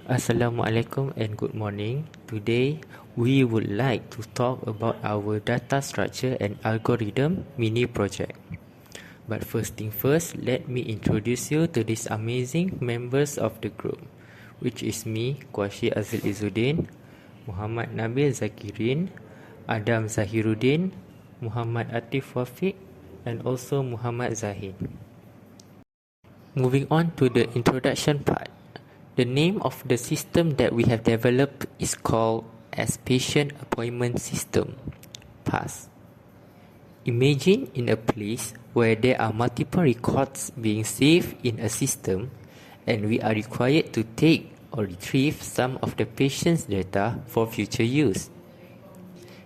Assalamualaikum and good morning. Today, we would like to talk about our data structure and algorithm mini project. But first thing first, let me introduce you to these amazing members of the group, which is me, Kuwashii Azil Izzuddin, Mohammad Nabil Dzakirin, Adam Zahiruddin, Mohammad Atif Wafiq, and also Mohammad Zahin. Moving on to the introduction part. The name of the system that we have developed is called as Patient Appointment System, PASS. Imagine in a place where there are multiple records being saved in a system and we are required to take or retrieve some of the patient's data for future use.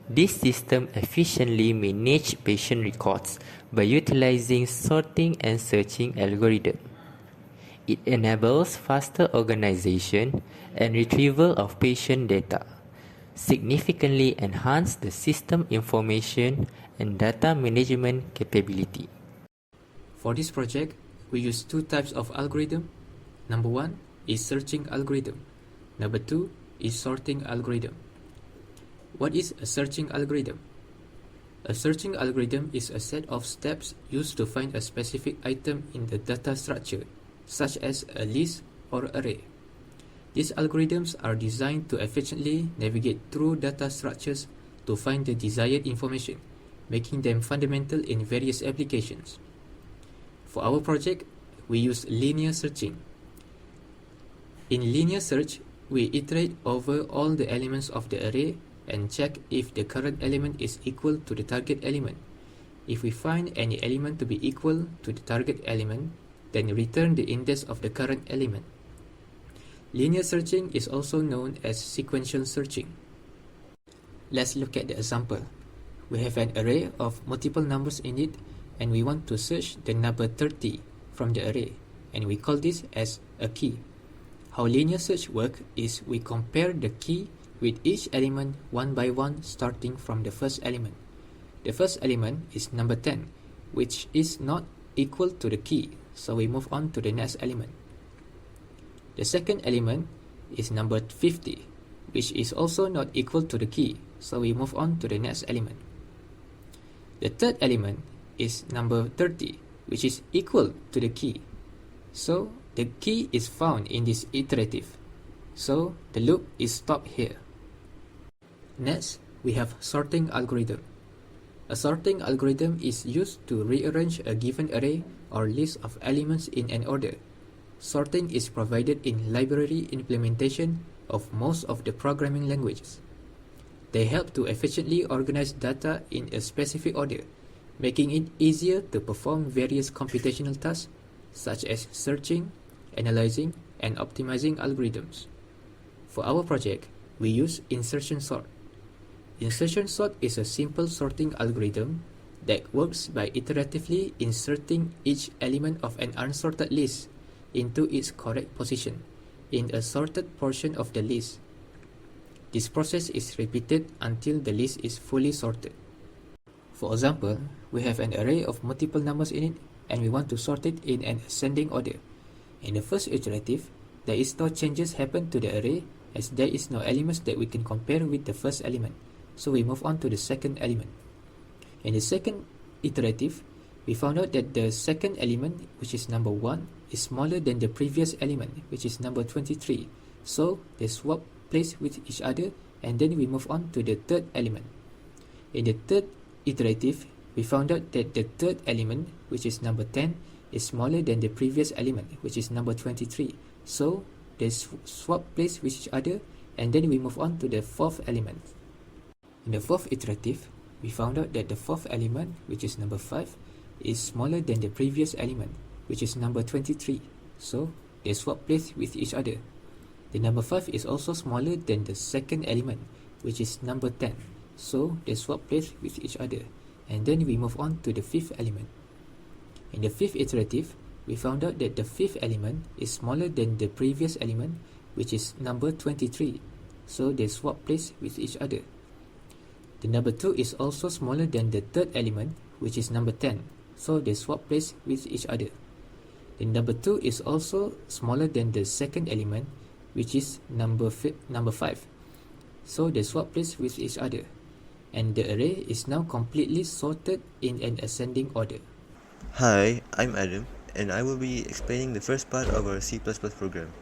This system efficiently manages patient records by utilizing sorting and searching algorithms. It enables faster organization and retrieval of patient data, significantly enhance the system information and data management capability. For this project, we use two types of algorithm. Number one is searching algorithm. Number two is sorting algorithm. What is a searching algorithm? A searching algorithm is a set of steps used to find a specific item in the data structure, such as a list or array. These algorithms are designed to efficiently navigate through data structures to find the desired information, making them fundamental in various applications. For our project, we use linear searching. In linear search, we iterate over all the elements of the array and check if the current element is equal to the target element. If we find any element to be equal to the target element, then return the index of the current element. Linear searching is also known as sequential searching. Let's look at the example. We have an array of multiple numbers in it and we want to search the number 30 from the array, and we call this as a key. How linear search works is we compare the key with each element one by one, starting from the first element. The first element is number 10, which is not equal to the key, so we move on to the next element. The second element is number 50, which is also not equal to the key, so we move on to the next element. The third element is number 30, which is equal to the key, so the key is found in this iterative, so the loop is stopped here. Next, we have sorting algorithm. A sorting algorithm is used to rearrange a given array or list of elements in an order. Sorting is provided in library implementation of most of the programming languages. They help to efficiently organize data in a specific order, making it easier to perform various computational tasks such as searching, analyzing, and optimizing algorithms. For our project, we use insertion sort. Insertion sort is a simple sorting algorithm that works by iteratively inserting each element of an unsorted list into its correct position in a sorted portion of the list. This process is repeated until the list is fully sorted. For example, we have an array of multiple numbers in it and we want to sort it in an ascending order. In the first iterative, there is no changes happen to the array as there is no elements that we can compare with the first element, so we move on to the second element. In the second iterative, we found out that the second element, which is number 1, is smaller than the previous element, which is number 23, so they swap place with each other and then we move on to the third element. In the third iterative, we found out that the third element, which is number 10, is smaller than the previous element, which is number 23, so they swap place with each other and then we move on to the fourth element. In the fourth iterative, we found out that the fourth element, which is number 5, is smaller than the previous element, which is number 23, so they swap place with each other. The number 5 is also smaller than the second element, which is number 10, so they swap place with each other, and then we move on to the fifth element. In the fifth iterative, we found out that the fifth element is smaller than the previous element, which is number 23, so they swap place with each other. The number 2 is also smaller than the third element, which is number 10, so they swap place with each other. The number 2 is also smaller than the second element, which is number 5. So the swap place with each other, and the array is now completely sorted in an ascending order. Hi, I'm Adam, and I will be explaining the first part of our C++ program.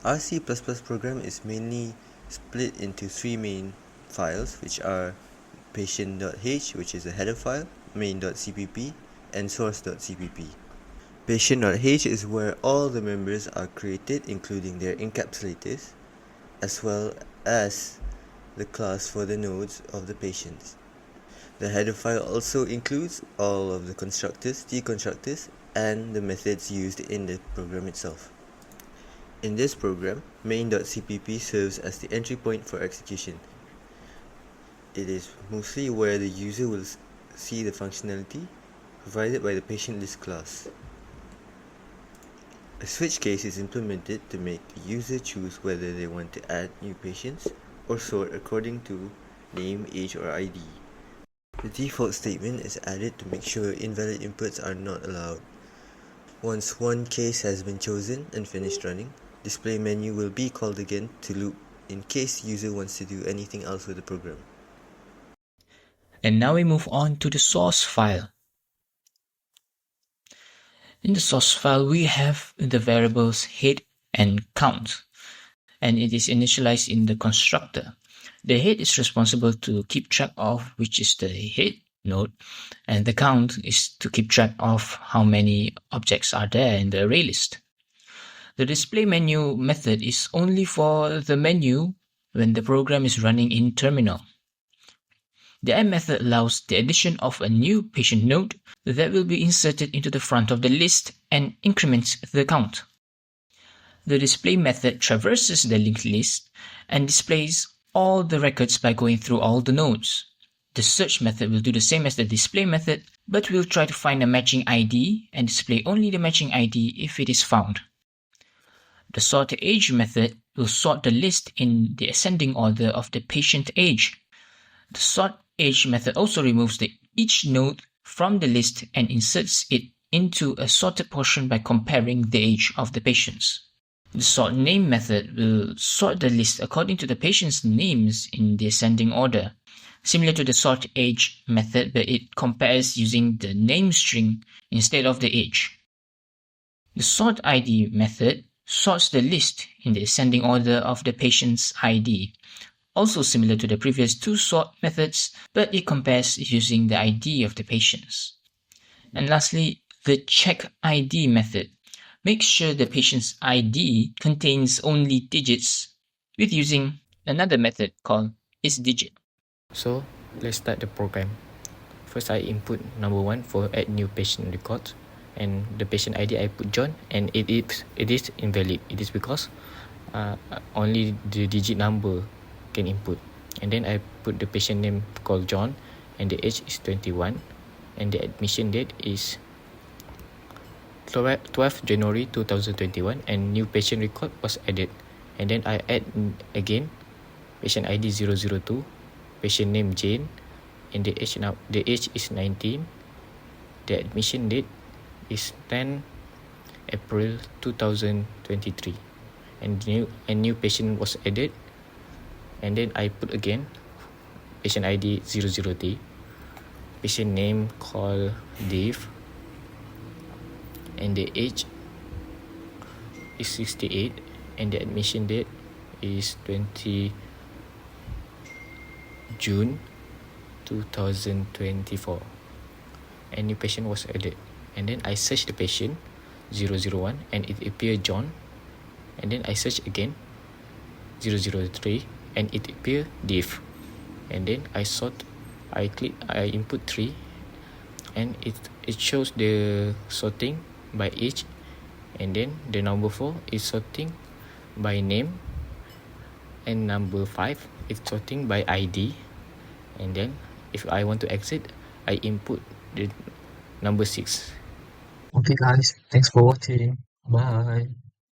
Our C++ program is mainly split into three main files, which are patient.h, which is a header file, main.cpp, and source.cpp. Patient.h is where all the members are created, including their encapsulators, as well as the class for the nodes of the patients. The header file also includes all of the constructors, deconstructors, and the methods used in the program itself. In this program, main.cpp serves as the entry point for execution. It is mostly where the user will see the functionality provided by the patient list class. A switch case is implemented to make the user choose whether they want to add new patients or sort according to name, age, or ID. The default statement is added to make sure invalid inputs are not allowed. Once one case has been chosen and finished running, display menu will be called again to loop in case user wants to do anything else with the program. And now we move on to the source file. In the source file, we have the variables head and count, and it is initialized in the constructor. The head is responsible to keep track of which is the head node, and the count is to keep track of how many objects are there in the array list. The display menu method is only for the menu when the program is running in terminal. The add method allows the addition of a new patient node that will be inserted into the front of the list and increments the count. The display method traverses the linked list and displays all the records by going through all the nodes. The search method will do the same as the display method, but will try to find a matching ID and display only the matching ID if it is found. The sort age method will sort the list in the ascending order of the patient age. The sort age method also removes each node from the list and inserts it into a sorted portion by comparing the age of the patients. The sort name method will sort the list according to the patient's names in the ascending order, similar to the sort age method, but it compares using the name string instead of the age. The sort ID method sorts the list in the ascending order of the patient's ID, also similar to the previous two sort methods, but it compares using the ID of the patients. And lastly, the check ID method makes sure the patient's ID contains only digits with using another method called isDigit. So let's start the program. First, I input number 1 for add new patient records, and the patient ID I put John, and it is invalid. It is because only the digit number can input. And then I put the patient name called John, and the age is 21, and the admission date is 12th January 2021, and new patient record was added. And then I add again patient ID 002, patient name Jane, and the age is 19. The admission date is 10 April 2023, and new patient was added. And then I put again patient ID 003, patient name called Dave, and the age is 68, and the admission date is 20 June 2024, and new patient was added. And then I search the patient 001, and it appeared John. And then I search again 003, and it appeared Dave. And then I input 3, and it shows the sorting by age. And then the number 4 is sorting by name, and number 5 is sorting by ID. And then if I want to exit, I input the number 6. Okay guys, thanks for watching. Bye.